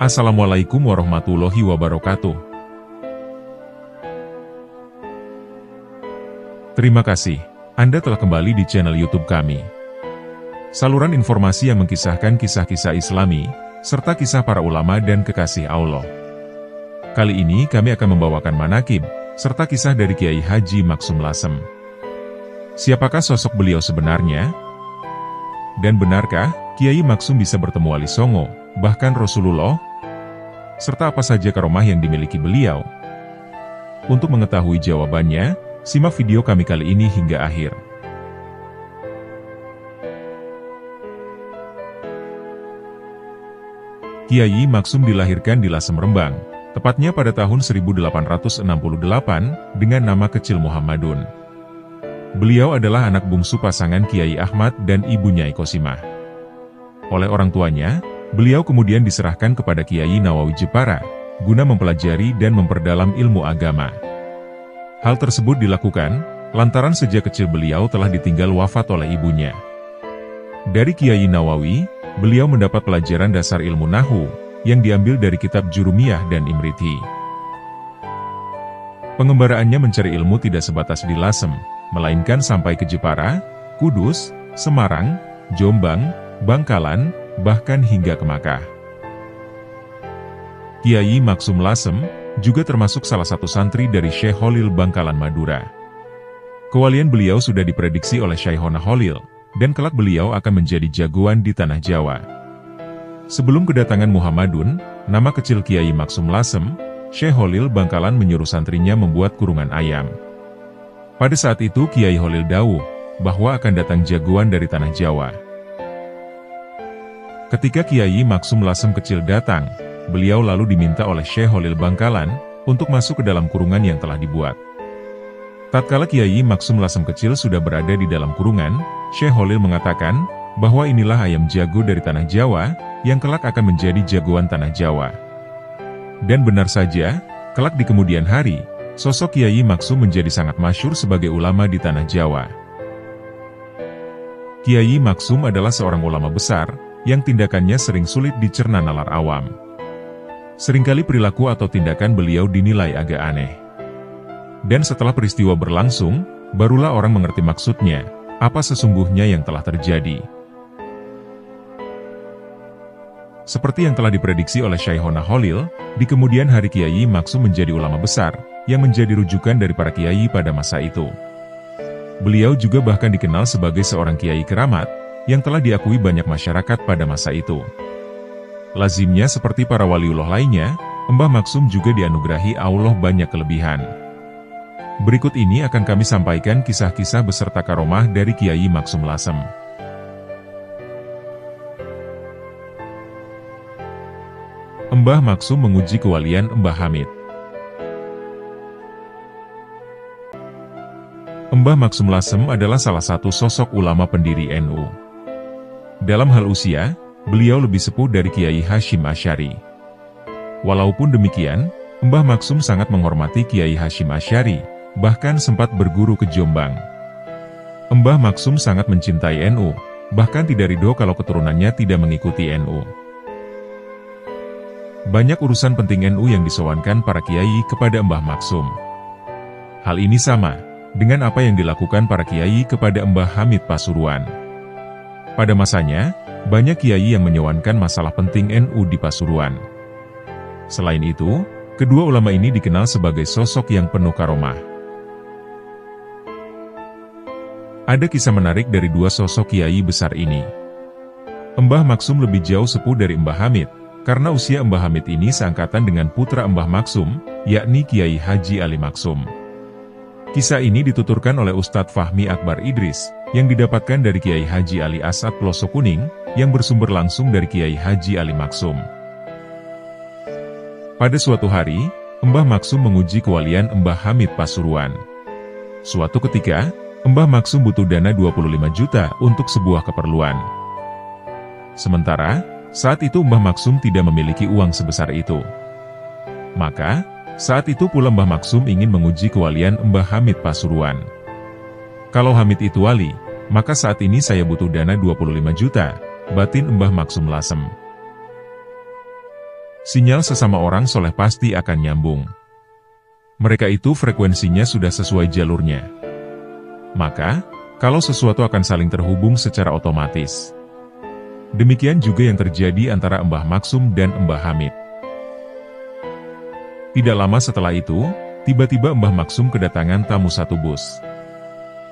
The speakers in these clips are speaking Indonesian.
Assalamualaikum warahmatullahi wabarakatuh. Terima kasih, Anda telah kembali di channel YouTube kami. Saluran informasi yang mengkisahkan kisah-kisah Islami, serta kisah para ulama dan kekasih Allah. Kali ini kami akan membawakan manaqib, serta kisah dari Kiai Haji Maksum Lasem. Siapakah sosok beliau sebenarnya? Dan benarkah Kiai Maksum bisa bertemu Wali Songo, bahkan Rasulullah? Serta apa saja karomah yang dimiliki beliau? Untuk mengetahui jawabannya, simak video kami kali ini hingga akhir. Kiai Maksum dilahirkan di Lasem, Rembang, tepatnya pada tahun 1868 dengan nama kecil Muhammadun. Beliau adalah anak bungsu pasangan Kiai Ahmad dan Ibu Nyai Kosimah. Oleh orang tuanya, beliau kemudian diserahkan kepada Kiai Nawawi Jepara, guna mempelajari dan memperdalam ilmu agama. Hal tersebut dilakukan, lantaran sejak kecil beliau telah ditinggal wafat oleh ibunya. Dari Kiai Nawawi, beliau mendapat pelajaran dasar ilmu Nahwu, yang diambil dari kitab Jurumiyah dan Imriti. Pengembaraannya mencari ilmu tidak sebatas di Lasem, melainkan sampai ke Jepara, Kudus, Semarang, Jombang, Bangkalan, bahkan hingga ke Makkah. Kiai Maksum Lasem juga termasuk salah satu santri dari Syekh Holil Bangkalan Madura. Kewalian beliau sudah diprediksi oleh Syekhona Holil, dan kelak beliau akan menjadi jagoan di tanah Jawa. Sebelum kedatangan Muhammadun, nama kecil Kiai Maksum Lasem, Syekh Holil Bangkalan menyuruh santrinya membuat kurungan ayam. Pada saat itu Kiai Holil dawuh, bahwa akan datang jagoan dari tanah Jawa. Ketika Kiai Maksum Lasem kecil datang, beliau lalu diminta oleh Syekh Holil Bangkalan, untuk masuk ke dalam kurungan yang telah dibuat. Tatkala Kiai Maksum Lasem kecil sudah berada di dalam kurungan, Syekh Holil mengatakan, bahwa inilah ayam jago dari tanah Jawa, yang kelak akan menjadi jagoan tanah Jawa. Dan benar saja, kelak di kemudian hari, sosok Kiai Maksum menjadi sangat masyhur sebagai ulama di tanah Jawa. Kiai Maksum adalah seorang ulama besar, yang tindakannya sering sulit dicerna nalar awam. Seringkali perilaku atau tindakan beliau dinilai agak aneh. Dan setelah peristiwa berlangsung, barulah orang mengerti maksudnya, apa sesungguhnya yang telah terjadi. Seperti yang telah diprediksi oleh Syekhona Holil, di kemudian hari Kiai Maksum menjadi ulama besar, yang menjadi rujukan dari para kiai pada masa itu. Beliau juga bahkan dikenal sebagai seorang kiai keramat, yang telah diakui banyak masyarakat pada masa itu. Lazimnya seperti para waliullah lainnya, Mbah Maksum juga dianugerahi Allah banyak kelebihan. Berikut ini akan kami sampaikan kisah-kisah beserta karomah dari Kiai Maksum Lasem. Mbah Maksum menguji kewalian Mbah Hamid. Mbah Maksum Lasem adalah salah satu sosok ulama pendiri NU. Dalam hal usia, beliau lebih sepuh dari Kiai Hashim Asy'ari. Walaupun demikian, Mbah Maksum sangat menghormati Kiai Hashim Asy'ari, bahkan sempat berguru ke Jombang. Mbah Maksum sangat mencintai NU, bahkan tidak ridho kalau keturunannya tidak mengikuti NU. Banyak urusan penting NU yang disowankan para kiai kepada Mbah Maksum. Hal ini sama dengan apa yang dilakukan para kiai kepada Mbah Hamid Pasuruan. Pada masanya, banyak kiai yang menyowankan masalah penting NU di Pasuruan. Selain itu, kedua ulama ini dikenal sebagai sosok yang penuh karomah. Ada kisah menarik dari dua sosok kiai besar ini. Mbah Maksum lebih jauh sepuh dari Mbah Hamid, karena usia Mbah Hamid ini seangkatan dengan putra Mbah Maksum, yakni Kiai Haji Ali Maksum. Kisah ini dituturkan oleh Ustadz Fahmi Akbar Idris, yang didapatkan dari Kiai Haji Ali Asad Pelosok Kuning, yang bersumber langsung dari Kiai Haji Ali Maksum. Pada suatu hari, Mbah Maksum menguji kewalian Mbah Hamid Pasuruan. Suatu ketika, Mbah Maksum butuh dana 25 juta untuk sebuah keperluan. Sementara, saat itu Mbah Maksum tidak memiliki uang sebesar itu. Maka, saat itu pula Mbah Maksum ingin menguji kewalian Mbah Hamid Pasuruan. Kalau Hamid itu wali, maka saat ini saya butuh dana 25 juta, batin Mbah Maksum Lasem. sinyal sesama orang soleh pasti akan nyambung. Mereka itu frekuensinya sudah sesuai jalurnya. Maka, kalau sesuatu akan saling terhubung secara otomatis. Demikian juga yang terjadi antara Mbah Maksum dan Mbah Hamid. Tidak lama setelah itu, tiba-tiba Mbah Maksum kedatangan tamu satu bus.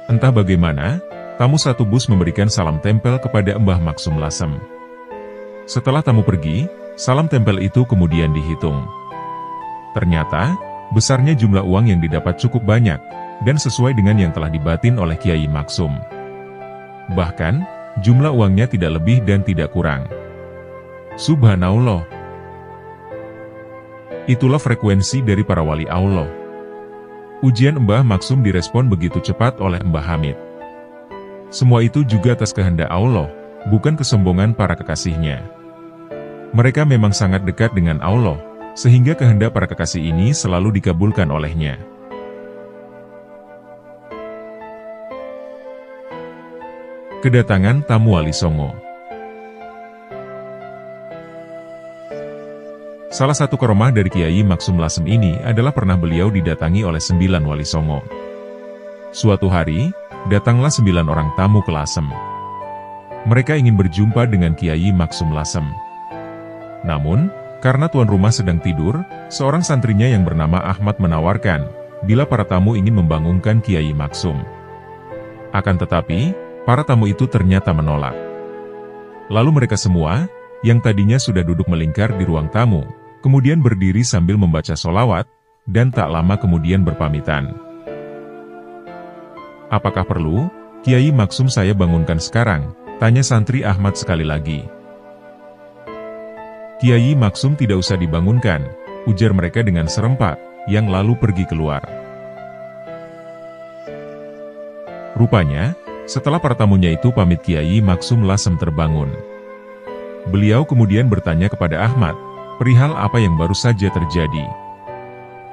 Entah bagaimana, tamu satu bus memberikan salam tempel kepada Mbah Maksum Lasem. Setelah tamu pergi, salam tempel itu kemudian dihitung. Ternyata, besarnya jumlah uang yang didapat cukup banyak, dan sesuai dengan yang telah dibatin oleh Kiai Maksum. Bahkan, jumlah uangnya tidak lebih dan tidak kurang. Subhanallah. Itulah frekuensi dari para wali Allah. Ujian Mbah Maksum direspon begitu cepat oleh Mbah Hamid. Semua itu juga atas kehendak Allah, bukan kesombongan para kekasihnya. Mereka memang sangat dekat dengan Allah, sehingga kehendak para kekasih ini selalu dikabulkan olehnya. Kedatangan tamu Wali Songo. Salah satu karomah dari Kiai Maksum Lasem ini adalah pernah beliau didatangi oleh 9 Wali Songo. Suatu hari, datanglah 9 orang tamu ke Lasem. Mereka ingin berjumpa dengan Kiai Maksum Lasem. Namun, karena tuan rumah sedang tidur, seorang santrinya yang bernama Ahmad menawarkan, bila para tamu ingin membangunkan Kiai Maksum. Akan tetapi, para tamu itu ternyata menolak. Lalu mereka semua, yang tadinya sudah duduk melingkar di ruang tamu, kemudian berdiri sambil membaca sholawat, dan tak lama kemudian berpamitan. Apakah perlu, Kiai Maksum saya bangunkan sekarang? Tanya santri Ahmad sekali lagi. Kiai Maksum tidak usah dibangunkan, ujar mereka dengan serempak, yang lalu pergi keluar. Rupanya, setelah para tamunya itu pamit, Kiai Maksum Lasem terbangun. Beliau kemudian bertanya kepada Ahmad, perihal apa yang baru saja terjadi.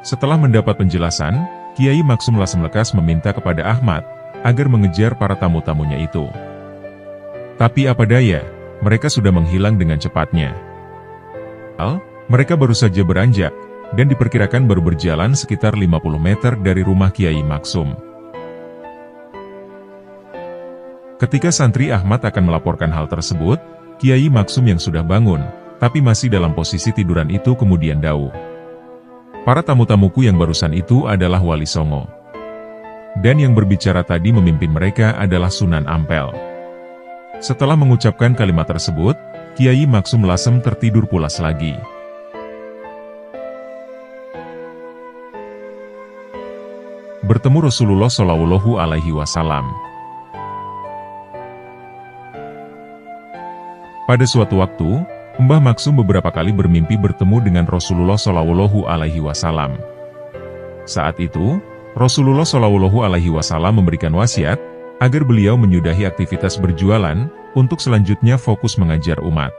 Setelah mendapat penjelasan, Kiai Maksum Lasem lekas meminta kepada Ahmad, agar mengejar para tamu-tamunya itu. Tapi apa daya, mereka sudah menghilang dengan cepatnya. Mereka baru saja beranjak, dan diperkirakan baru berjalan sekitar 50 meter dari rumah Kiai Maksum. Ketika santri Ahmad akan melaporkan hal tersebut, Kiai Maksum yang sudah bangun, tapi masih dalam posisi tiduran itu kemudian dawuh. Para tamu-tamuku yang barusan itu adalah Wali Songo. Dan yang berbicara tadi memimpin mereka adalah Sunan Ampel. Setelah mengucapkan kalimat tersebut, Kiai Maksum Lasem tertidur pulas lagi. Bertemu Rasulullah Shallallahu Alaihi Wasallam. Pada suatu waktu, Mbah Maksum beberapa kali bermimpi bertemu dengan Rasulullah Shallallahu Alaihi Wasallam. Saat itu, Rasulullah Shallallahu Alaihi Wasallam memberikan wasiat agar beliau menyudahi aktivitas berjualan untuk selanjutnya fokus mengajar umat.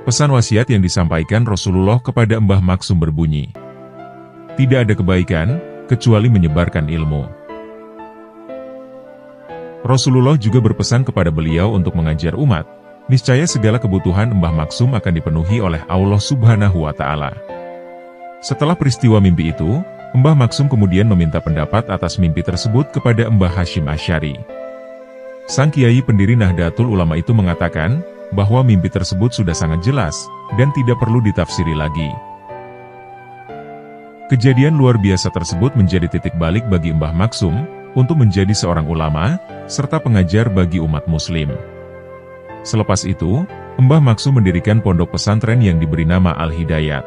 Pesan wasiat yang disampaikan Rasulullah kepada Mbah Maksum berbunyi, tidak ada kebaikan kecuali menyebarkan ilmu. Rasulullah juga berpesan kepada beliau untuk mengajar umat. Niscaya segala kebutuhan Mbah Maksum akan dipenuhi oleh Allah Subhanahu wa Ta'ala. Setelah peristiwa mimpi itu, Mbah Maksum kemudian meminta pendapat atas mimpi tersebut kepada Mbah Hashim Asy'ari. Sang kiai pendiri Nahdlatul Ulama itu mengatakan bahwa mimpi tersebut sudah sangat jelas dan tidak perlu ditafsiri lagi. Kejadian luar biasa tersebut menjadi titik balik bagi Mbah Maksum untuk menjadi seorang ulama serta pengajar bagi umat muslim. Selepas itu, Mbah Maksum mendirikan pondok pesantren yang diberi nama Al-Hidayat.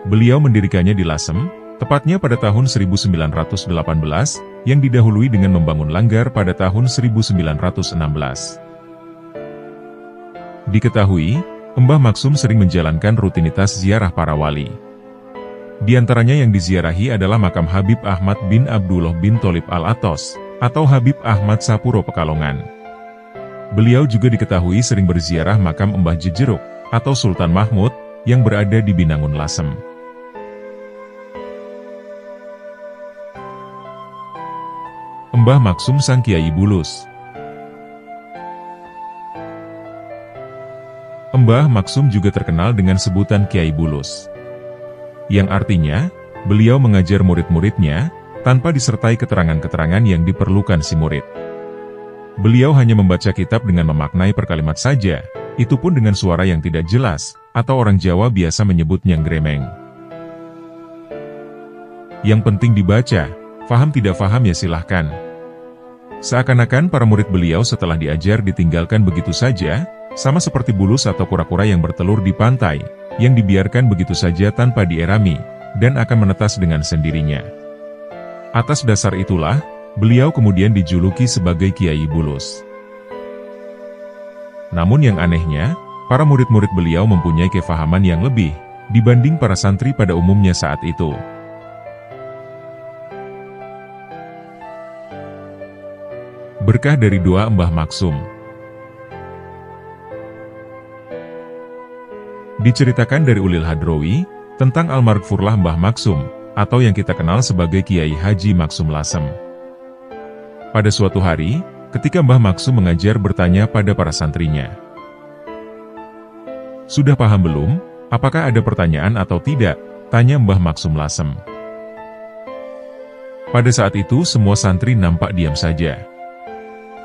Beliau mendirikannya di Lasem, tepatnya pada tahun 1918, yang didahului dengan membangun langgar pada tahun 1916. Diketahui, Mbah Maksum sering menjalankan rutinitas ziarah para wali. Di antaranya yang diziarahi adalah makam Habib Ahmad bin Abdullah bin Tholib Al-Atos, atau Habib Ahmad Sapuro Pekalongan. Beliau juga diketahui sering berziarah makam Mbah Jejeruk, atau Sultan Mahmud, yang berada di Binangun Lasem. Mbah Maksum sang Kiai Bulus. Mbah Maksum juga terkenal dengan sebutan Kiai Bulus. Yang artinya, beliau mengajar murid-muridnya, tanpa disertai keterangan-keterangan yang diperlukan si murid. Beliau hanya membaca kitab dengan memaknai per kalimat saja, itu pun dengan suara yang tidak jelas, atau orang Jawa biasa menyebutnya gremeng. Yang penting dibaca, faham tidak faham ya silahkan. Seakan-akan para murid beliau setelah diajar ditinggalkan begitu saja, sama seperti bulus atau kura-kura yang bertelur di pantai, yang dibiarkan begitu saja tanpa dierami, dan akan menetas dengan sendirinya. Atas dasar itulah, beliau kemudian dijuluki sebagai Kiai Bulus. Namun yang anehnya, para murid-murid beliau mempunyai kefahaman yang lebih, dibanding para santri pada umumnya saat itu. Berkah dari doa Mbah Maksum. Diceritakan dari Ulil Hadrowi, tentang almarhumlah Mbah Maksum, atau yang kita kenal sebagai Kiai Haji Maksum Lasem. Pada suatu hari, ketika Mbah Maksum mengajar bertanya pada para santrinya, "Sudah paham belum? Apakah ada pertanyaan atau tidak?" tanya Mbah Maksum Lasem. Pada saat itu semua santri nampak diam saja.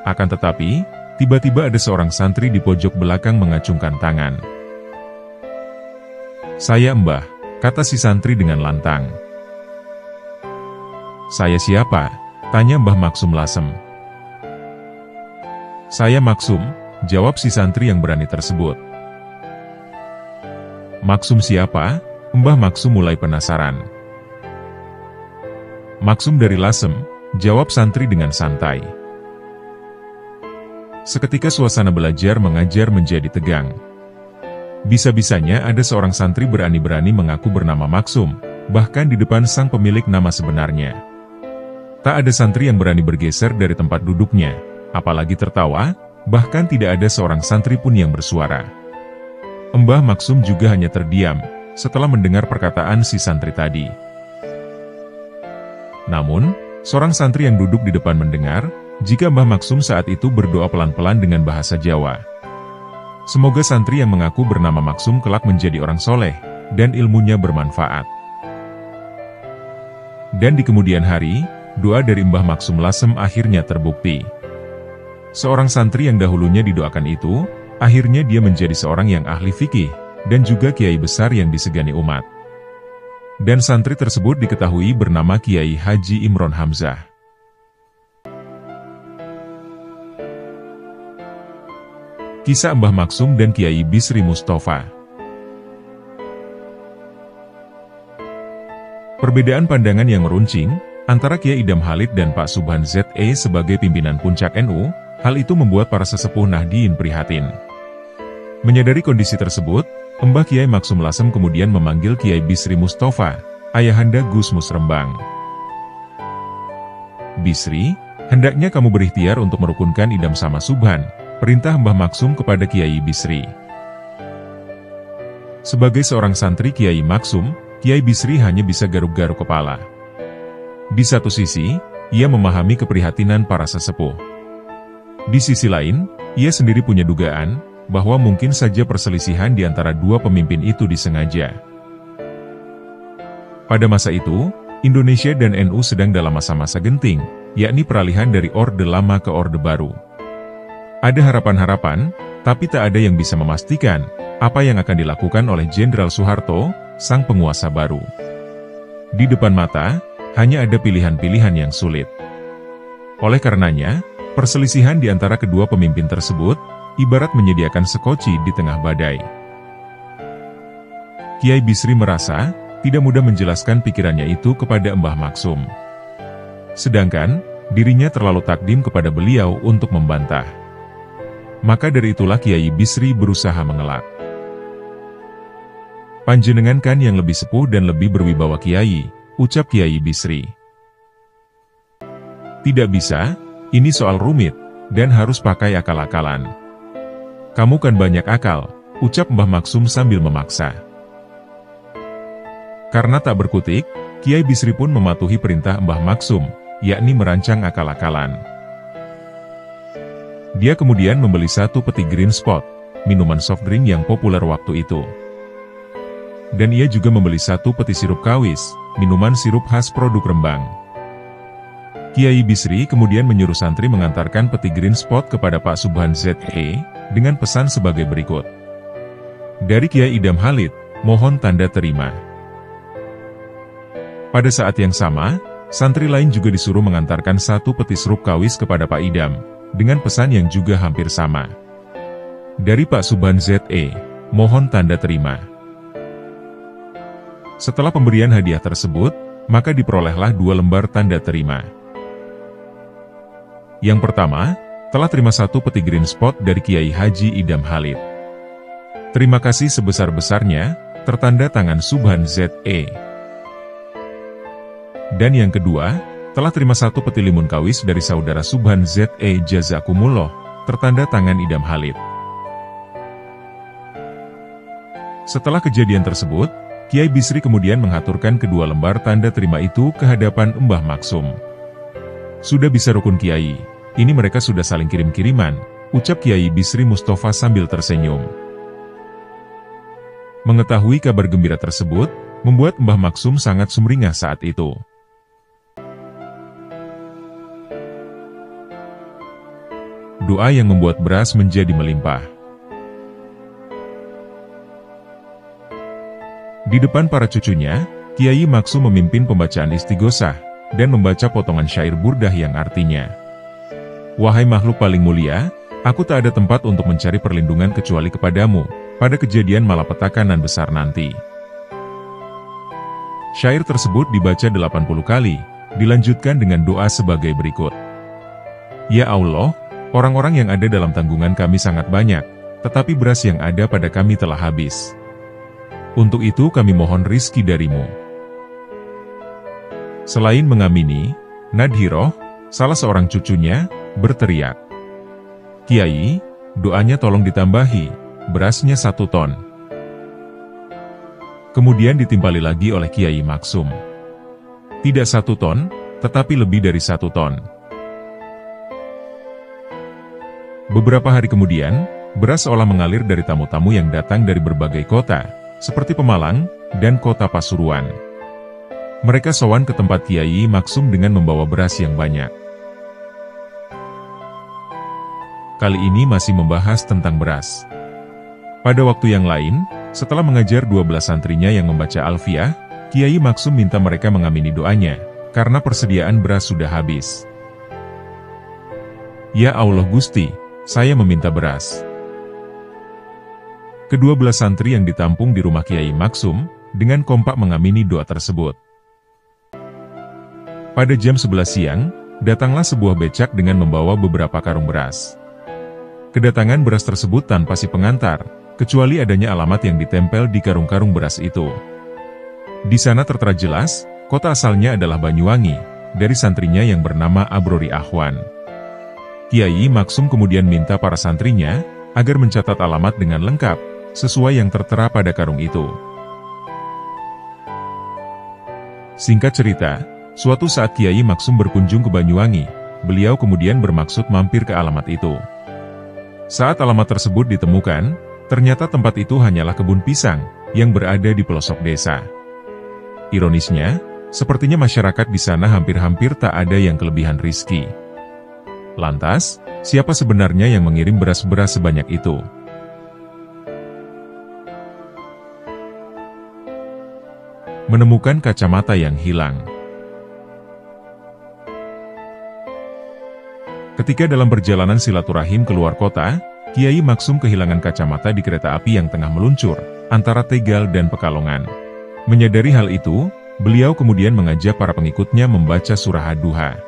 Akan tetapi, tiba-tiba ada seorang santri di pojok belakang mengacungkan tangan. "Saya Mbah," kata si santri dengan lantang. "Saya siapa?" tanya Mbah Maksum Lasem. "Saya Maksum," jawab si santri yang berani tersebut. "Maksum siapa?" Mbah Maksum mulai penasaran. "Maksum dari Lasem," jawab santri dengan santai. Seketika suasana belajar mengajar menjadi tegang. Bisa-bisanya ada seorang santri berani-berani mengaku bernama Maksum, bahkan di depan sang pemilik nama sebenarnya. Tak ada santri yang berani bergeser dari tempat duduknya, apalagi tertawa, bahkan tidak ada seorang santri pun yang bersuara. Mbah Maksum juga hanya terdiam, setelah mendengar perkataan si santri tadi. Namun, seorang santri yang duduk di depan mendengar, jika Mbah Maksum saat itu berdoa pelan-pelan dengan bahasa Jawa. Semoga santri yang mengaku bernama Maksum kelak menjadi orang soleh, dan ilmunya bermanfaat. Dan di kemudian hari, doa dari Mbah Maksum Lasem akhirnya terbukti. Seorang santri yang dahulunya didoakan itu, akhirnya dia menjadi seorang yang ahli fikih, dan juga kiai besar yang disegani umat. Dan santri tersebut diketahui bernama Kiai Haji Imron Hamzah. Kisah Mbah Maksum dan Kiai Bisri Mustafa. Perbedaan pandangan yang meruncing antara Kiai Idam Halid dan Pak Subhan Z.E. sebagai pimpinan puncak NU, hal itu membuat para sesepuh Nahdien prihatin. Menyadari kondisi tersebut, Mbah Kiai Maksum Lasem kemudian memanggil Kiai Bisri Mustafa, ayahanda Gus Mus Rembang. "Bisri, hendaknya kamu berikhtiar untuk merukunkan Idam sama Subhan," perintah Mbah Maksum kepada Kiai Bisri. Sebagai seorang santri Kiai Maksum, Kiai Bisri hanya bisa garuk-garuk kepala. Di satu sisi, ia memahami keprihatinan para sesepuh. Di sisi lain, ia sendiri punya dugaan bahwa mungkin saja perselisihan di antara dua pemimpin itu disengaja. Pada masa itu, Indonesia dan NU sedang dalam masa-masa genting, yakni peralihan dari Orde Lama ke Orde Baru. Ada harapan-harapan, tapi tak ada yang bisa memastikan apa yang akan dilakukan oleh Jenderal Soeharto, sang penguasa baru. Di depan mata, hanya ada pilihan-pilihan yang sulit. Oleh karenanya, perselisihan di antara kedua pemimpin tersebut, ibarat menyediakan sekoci di tengah badai. Kiai Bisri merasa, tidak mudah menjelaskan pikirannya itu kepada Mbah Maksum. Sedangkan, dirinya terlalu takdim kepada beliau untuk membantah. Maka dari itulah Kiai Bisri berusaha mengelak. "Panjenengan kan yang lebih sepuh dan lebih berwibawa Kiai," ucap Kiai Bisri. "Tidak bisa, ini soal rumit, dan harus pakai akal-akalan." "Kamu kan banyak akal," ucap Mbah Maksum sambil memaksa. Karena tak berkutik, Kiai Bisri pun mematuhi perintah Mbah Maksum, yakni merancang akal-akalan. Dia kemudian membeli satu peti green spot, minuman soft drink yang populer waktu itu. Dan ia juga membeli 1 peti sirup kawis, minuman sirup khas produk Rembang. Kiai Bisri kemudian menyuruh santri mengantarkan peti green spot kepada Pak Subhan ZE, dengan pesan sebagai berikut. Dari Kiai Idam Halid, mohon tanda terima. Pada saat yang sama, santri lain juga disuruh mengantarkan 1 peti sirup kawis kepada Pak Idam, dengan pesan yang juga hampir sama. Dari Pak Subhan ZE, mohon tanda terima. Setelah pemberian hadiah tersebut, maka diperolehlah 2 lembar tanda terima. Yang pertama, telah terima 1 peti green spot dari Kiai Haji Idam Halid. Terima kasih sebesar-besarnya, tertanda tangan Subhan ZE. Dan yang kedua, telah terima 1 peti limun kawis dari saudara Subhan ZE Jazakumullah, tertanda tangan Idam Halid. Setelah kejadian tersebut, Kiai Bisri kemudian menghaturkan kedua lembar tanda terima itu ke hadapan Mbah Maksum. Sudah bisa rukun Kiai, ini mereka sudah saling kirim-kiriman, ucap Kiai Bisri Mustafa sambil tersenyum. Mengetahui kabar gembira tersebut, membuat Mbah Maksum sangat sumringah saat itu. Doa yang membuat beras menjadi melimpah. Di depan para cucunya, Kiai Maksum memimpin pembacaan istighosah, dan membaca potongan syair burdah yang artinya, "Wahai makhluk paling mulia, aku tak ada tempat untuk mencari perlindungan kecuali kepadamu, pada kejadian malapetaka nan besar nanti." Syair tersebut dibaca 80 kali, dilanjutkan dengan doa sebagai berikut. Ya Allah, orang-orang yang ada dalam tanggungan kami sangat banyak, tetapi beras yang ada pada kami telah habis. Untuk itu kami mohon rizki darimu. Selain mengamini, Nadhiroh, salah seorang cucunya, berteriak, "Kiai, doanya tolong ditambahi, berasnya 1 ton. Kemudian ditimpali lagi oleh Kiai Maksum. Tidak 1 ton, tetapi lebih dari 1 ton. Beberapa hari kemudian, beras seolah mengalir dari tamu-tamu yang datang dari berbagai kota, seperti Pemalang dan kota Pasuruan. Mereka sowan ke tempat Kiai Maksum dengan membawa beras yang banyak. Kali ini masih membahas tentang beras. Pada waktu yang lain, setelah mengajar 12 santrinya yang membaca Alfiah, Kiai Maksum minta mereka mengamini doanya, karena persediaan beras sudah habis. Ya Allah Gusti, saya meminta beras. Kedua belas santri yang ditampung di rumah Kiai Maksum, dengan kompak mengamini doa tersebut. Pada jam 11 siang, datanglah sebuah becak dengan membawa beberapa karung beras. Kedatangan beras tersebut tanpa si pengantar, kecuali adanya alamat yang ditempel di karung-karung beras itu. Di sana tertera jelas, kota asalnya adalah Banyuwangi, dari santrinya yang bernama Abrori Ahwan. Kiai Maksum kemudian minta para santrinya, agar mencatat alamat dengan lengkap, sesuai yang tertera pada karung itu. Singkat cerita, suatu saat Kiai Maksum berkunjung ke Banyuwangi, beliau kemudian bermaksud mampir ke alamat itu. Saat alamat tersebut ditemukan, ternyata tempat itu hanyalah kebun pisang, yang berada di pelosok desa. Ironisnya, sepertinya masyarakat di sana hampir-hampir tak ada yang kelebihan rizki. Lantas, siapa sebenarnya yang mengirim beras-beras sebanyak itu? Menemukan kacamata yang hilang. Ketika dalam perjalanan silaturahim keluar kota, Kiai Maksum kehilangan kacamata di kereta api yang tengah meluncur, antara Tegal dan Pekalongan. Menyadari hal itu, beliau kemudian mengajak para pengikutnya membaca surah Ad-Duha.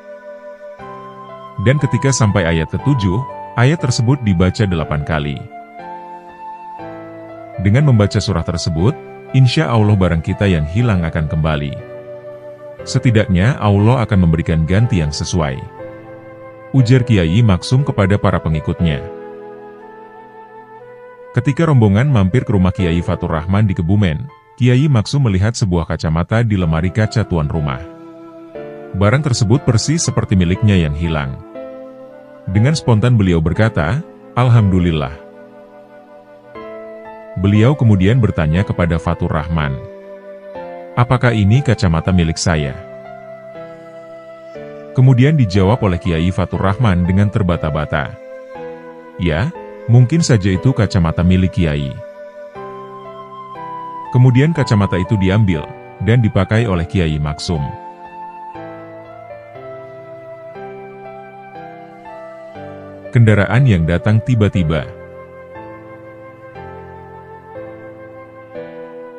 Dan ketika sampai ayat ke-7, ayat tersebut dibaca 8 kali. Dengan membaca surah tersebut, insya Allah barang kita yang hilang akan kembali. Setidaknya Allah akan memberikan ganti yang sesuai. Ujar Kiai Maksum kepada para pengikutnya. Ketika rombongan mampir ke rumah Kiai Fatur Rahman di Kebumen, Kiai Maksum melihat sebuah kacamata di lemari kaca tuan rumah. Barang tersebut persis seperti miliknya yang hilang. Dengan spontan beliau berkata, "Alhamdulillah." Beliau kemudian bertanya kepada Fatur Rahman, "Apakah ini kacamata milik saya?" Kemudian dijawab oleh Kiai Fatur Rahman dengan terbata-bata, "Ya, mungkin saja itu kacamata milik Kiai." Kemudian kacamata itu diambil dan dipakai oleh Kiai Maksum. Kendaraan yang datang tiba-tiba.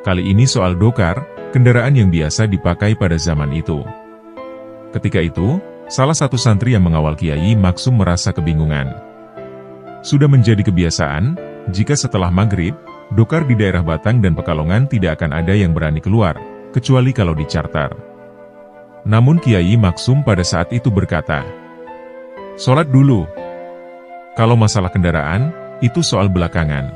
Kali ini soal dokar, kendaraan yang biasa dipakai pada zaman itu. Ketika itu, salah satu santri yang mengawal Kiai Maksum merasa kebingungan. Sudah menjadi kebiasaan, jika setelah maghrib, dokar di daerah Batang dan Pekalongan tidak akan ada yang berani keluar, kecuali kalau dicarter. Namun Kiai Maksum pada saat itu berkata, "Sholat dulu. Kalau masalah kendaraan, itu soal belakangan."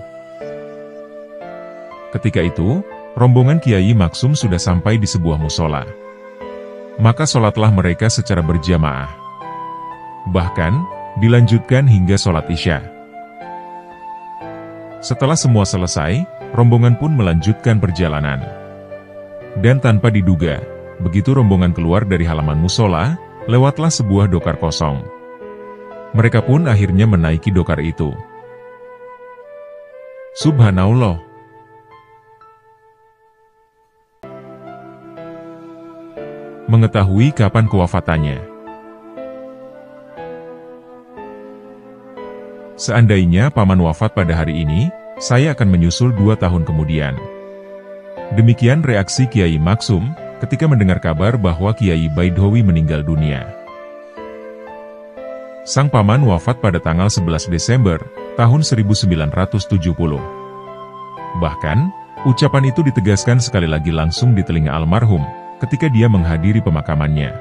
Ketika itu, rombongan Kiai Maksum sudah sampai di sebuah musola. Maka sholatlah mereka secara berjamaah. Bahkan, dilanjutkan hingga sholat Isya. Setelah semua selesai, rombongan pun melanjutkan perjalanan. Dan tanpa diduga, begitu rombongan keluar dari halaman musola, lewatlah sebuah dokar kosong. Mereka pun akhirnya menaiki dokar itu. Subhanallah. Mengetahui kapan kewafatannya. Seandainya paman wafat pada hari ini, saya akan menyusul 2 tahun kemudian. Demikian reaksi Kiai Maksum ketika mendengar kabar bahwa Kiai Baidhowi meninggal dunia. Sang paman wafat pada tanggal 11 Desember tahun 1970. Bahkan, ucapan itu ditegaskan sekali lagi langsung di telinga almarhum ketika dia menghadiri pemakamannya.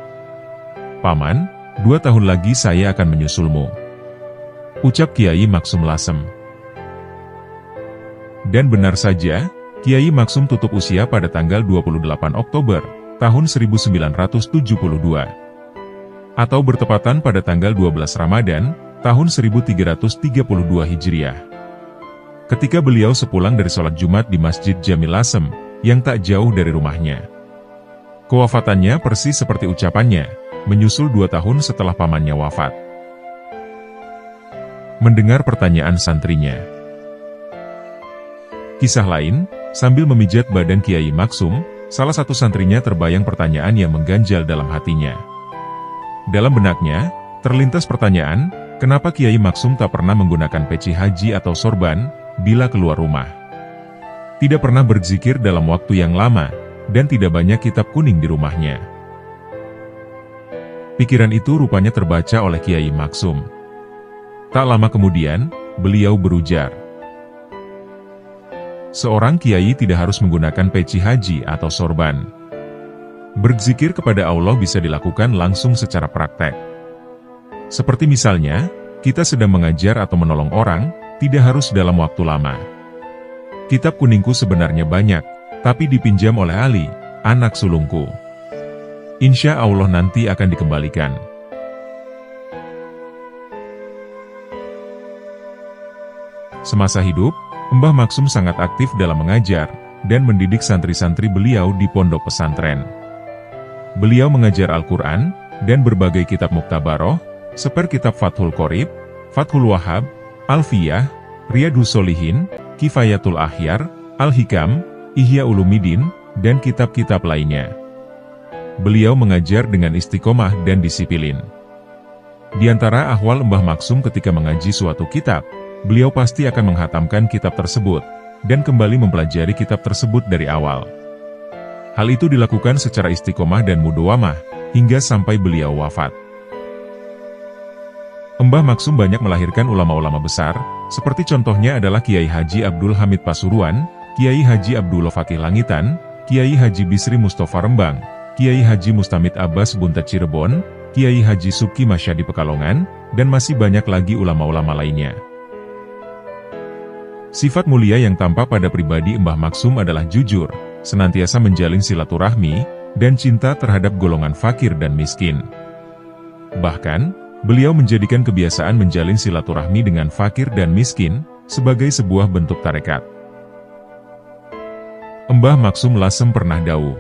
"Paman, 2 tahun lagi saya akan menyusulmu," ucap Kiai Maksum lasem. Dan benar saja, Kiai Maksum tutup usia pada tanggal 28 Oktober tahun 1972. Atau bertepatan pada tanggal 12 Ramadan, tahun 1332 Hijriah. Ketika beliau sepulang dari sholat Jumat di Masjid Jamil Lasem, yang tak jauh dari rumahnya. Kewafatannya persis seperti ucapannya, menyusul 2 tahun setelah pamannya wafat. Mendengar pertanyaan santrinya. Kisah lain, sambil memijat badan Kiai Maksum, salah satu santrinya terbayang pertanyaan yang mengganjal dalam hatinya. Dalam benaknya, terlintas pertanyaan, kenapa Kiai Maksum tak pernah menggunakan peci haji atau sorban bila keluar rumah? Tidak pernah berzikir dalam waktu yang lama, dan tidak banyak kitab kuning di rumahnya. Pikiran itu rupanya terbaca oleh Kiai Maksum. Tak lama kemudian, beliau berujar, "Seorang kiai tidak harus menggunakan peci haji atau sorban. Berzikir kepada Allah bisa dilakukan langsung secara praktek. Seperti misalnya, kita sedang mengajar atau menolong orang, tidak harus dalam waktu lama. Kitab kuningku sebenarnya banyak, tapi dipinjam oleh Ali, anak sulungku. Insya Allah nanti akan dikembalikan." Semasa hidup, Mbah Maksum sangat aktif dalam mengajar dan mendidik santri-santri beliau di pondok pesantren. Beliau mengajar Al-Quran dan berbagai kitab muktabaroh, seperti kitab Fathul Qorib, Fathul Wahhab, Alfiyah, Riyadhus Sholihin, Kifayatul Akhyar, Al-Hikam, Ihya Ulumuddin, dan kitab-kitab lainnya. Beliau mengajar dengan istiqomah dan disiplin. Di antara ahwal Mbah Maksum ketika mengaji suatu kitab, beliau pasti akan menghatamkan kitab tersebut, dan kembali mempelajari kitab tersebut dari awal. Hal itu dilakukan secara istiqomah dan mudawamah, hingga sampai beliau wafat. Mbah Maksum banyak melahirkan ulama-ulama besar, seperti contohnya adalah Kiai Haji Abdul Hamid Pasuruan, Kiai Haji Abdullah Fakih Langitan, Kiai Haji Bisri Mustafa Rembang, Kiai Haji Mustamid Abbas Buntet Cirebon, Kiai Haji Subki Masyadi Pekalongan, dan masih banyak lagi ulama-ulama lainnya. Sifat mulia yang tampak pada pribadi Mbah Maksum adalah jujur, senantiasa menjalin silaturahmi, dan cinta terhadap golongan fakir dan miskin. Bahkan, beliau menjadikan kebiasaan menjalin silaturahmi dengan fakir dan miskin, sebagai sebuah bentuk tarekat. Mbah Maksum Lasem pernah dawuh,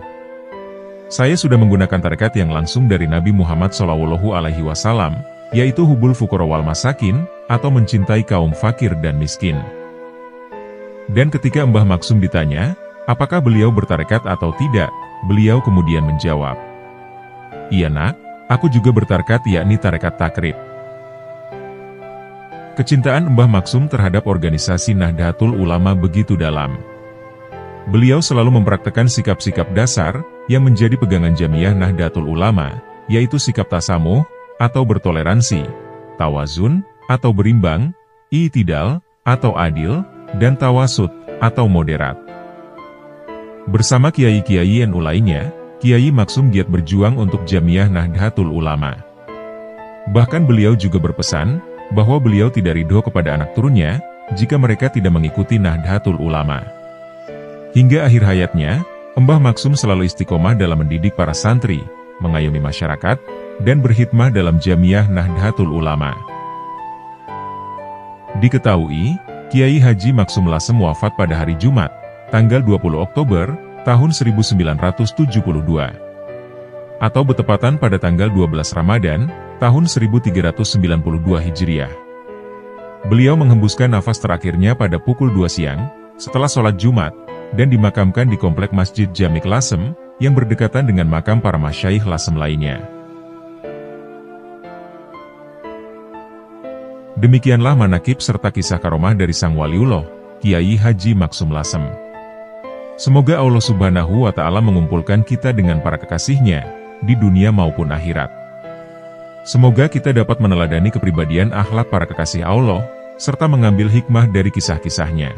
"Saya sudah menggunakan tarekat yang langsung dari Nabi Muhammad SAW, yaitu hubul fuqara wal masakin, atau mencintai kaum fakir dan miskin." Dan ketika Mbah Maksum ditanya, apakah beliau bertarekat atau tidak, beliau kemudian menjawab, "Iya nak, aku juga bertarekat, yakni tarekat takrib." Kecintaan Mbah Maksum terhadap organisasi Nahdlatul Ulama begitu dalam. Beliau selalu mempraktekkan sikap-sikap dasar yang menjadi pegangan Jamiah Nahdlatul Ulama, yaitu sikap tasamuh atau bertoleransi, tawazun atau berimbang, i'tidal atau adil, dan tawasut atau moderat. Bersama kiai-kiai NU lainnya, Kiai Maksum giat berjuang untuk Jamiah Nahdlatul Ulama. Bahkan beliau juga berpesan bahwa beliau tidak ridho kepada anak turunnya jika mereka tidak mengikuti Nahdlatul Ulama. Hingga akhir hayatnya, Mbah Maksum selalu istiqomah dalam mendidik para santri, mengayomi masyarakat, dan berkhidmah dalam Jamiah Nahdlatul Ulama. Diketahui, Kiai Haji Maksum Lasem wafat pada hari Jumat, tanggal 20 Oktober, tahun 1972. Atau bertepatan pada tanggal 12 Ramadan, tahun 1392 Hijriah. Beliau menghembuskan nafas terakhirnya pada pukul 2 siang, setelah sholat Jumat, dan dimakamkan di komplek Masjid Jamik Lasem, yang berdekatan dengan makam para masyayikh Lasem lainnya. Demikianlah manakib serta kisah karomah dari Sang Waliullah, Kiai Haji Maksum Lasem. Semoga Allah Subhanahu wa Ta'ala mengumpulkan kita dengan para kekasihnya, di dunia maupun akhirat. Semoga kita dapat meneladani kepribadian akhlak para kekasih Allah, serta mengambil hikmah dari kisah-kisahnya.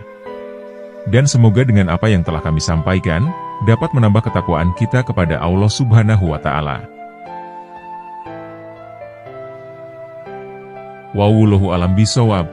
Dan semoga dengan apa yang telah kami sampaikan, dapat menambah ketakwaan kita kepada Allah Subhanahu wa Ta'ala. Wallahu a'lam bishawab.